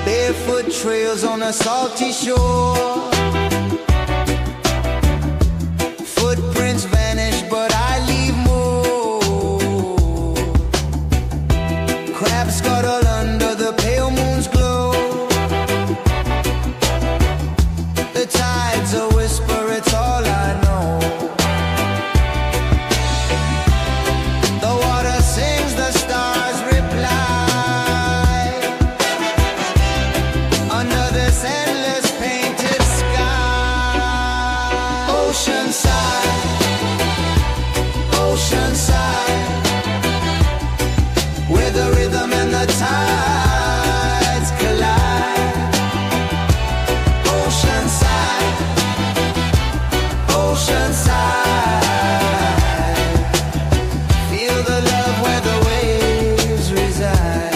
Barefoot trails on a salty shore. Footprints vanish, but I leave more. Crabs scuttle under the pale moon's glow. The tide's a whisper, it's all I know. The water sings, the stars reply. Under this endless painted sky. Oceanside, oceanside, where the rhythm and the tides collide. Oceanside, oceanside, feel the love where the waves reside.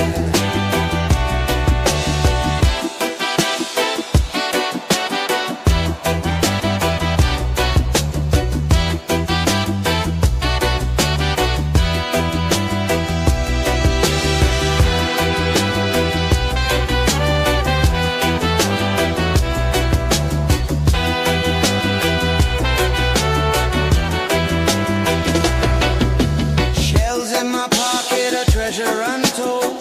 Shells in my pocket, a treasure untold.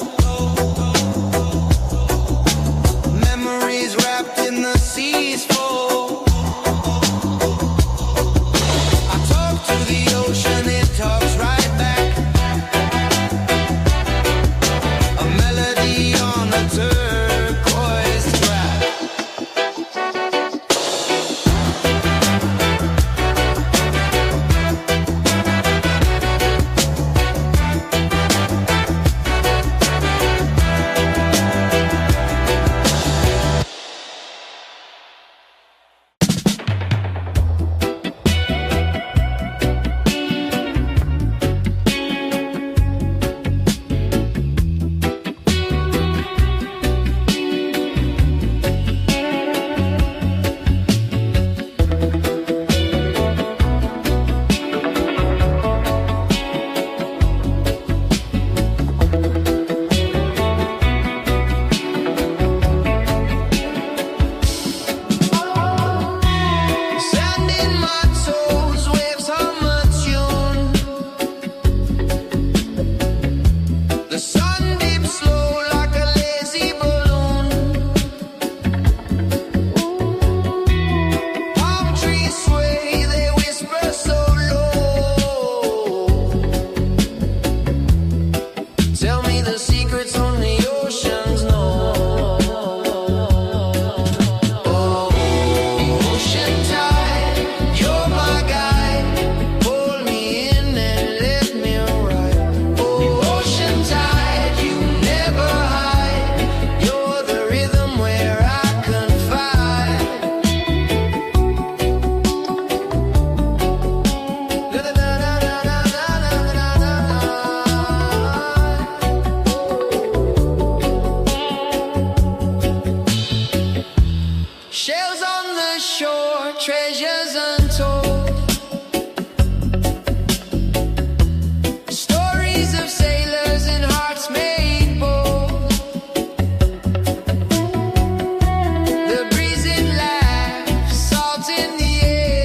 Memories wrapped in the sea's fold. I talk to the ocean, it talks right back. A melody on a turquoise track. Sand in my toes, waves hum a tune. The sun dips slow like a lazy balloon. Palm trees sway, they whisper so low. Tell me the secrets only oceans know. Ocean tide, you're my guide. Pull me in and let me ride. Ocean tide, you never hide. You're the rhythm where I confide. Shells on the shore, treasures untold. Stories of sailors and hearts made bold. The breeze it laughs, salt in the air.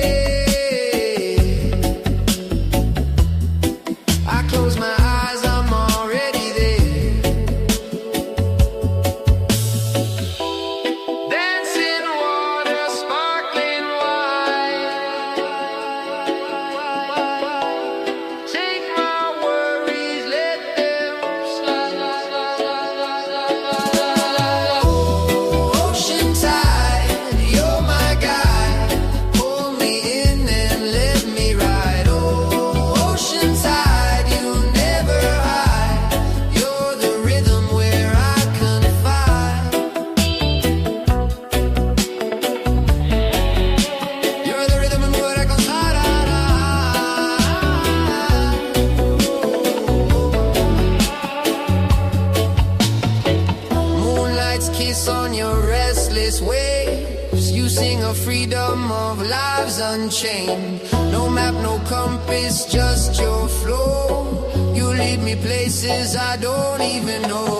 I close my eyes, I'm already there. Dancing water, sparkling wine. Take my worries, let them slide. Ocean tide, you're my guide. Pull me in and let me ride. Ocean tide, you never hide. You're the rhythm where I confide. You're the rhythm and where I confide. Moonlight's kiss on your restless waves. You sing a freedom of lives unchained. No map, no compass, just your flow. You lead me places I don't even know.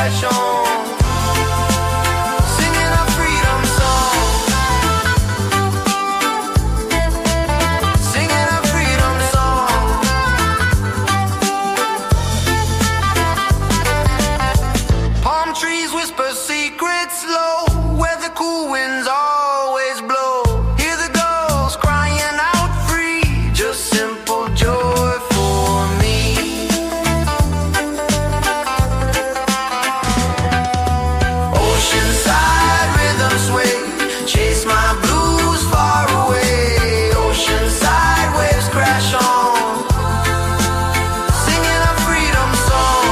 crash on, singing our freedom song, singing our freedom song. Palm trees whisper secrets low, where the cool winds always blow. Hear the gulls crying out free, just simple joy for me. Oceanside rhythm sway, chase my blues far away. Oceanside waves crash on, singing a freedom song.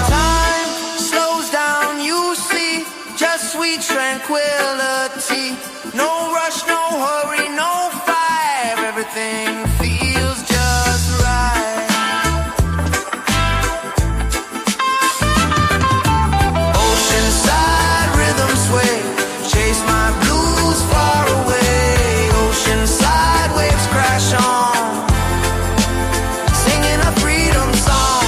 Time slows down, you see, just sweet tranquility. No rush, no hurry, no fight. Everything feels just right. Oceanside rhythm sway, chase my blues far away. Oceanside waves crash on, singing a freedom song.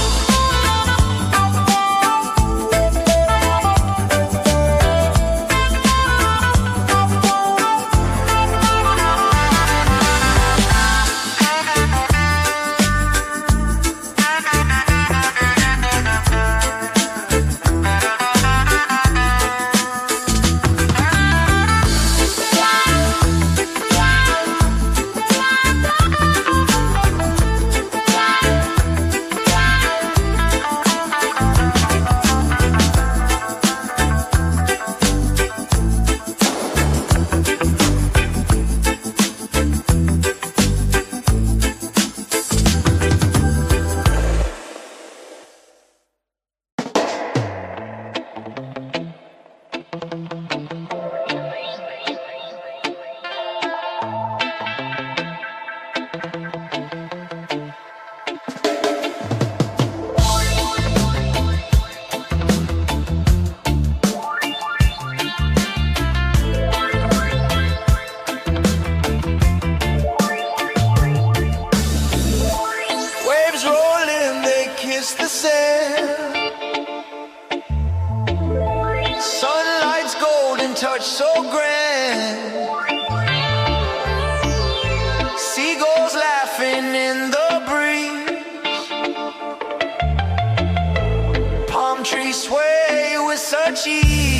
Waves rolling, they kiss the sand. Sunlight's golden touch so grand. Seagulls laughing in the breeze. Palm trees sway with such ease.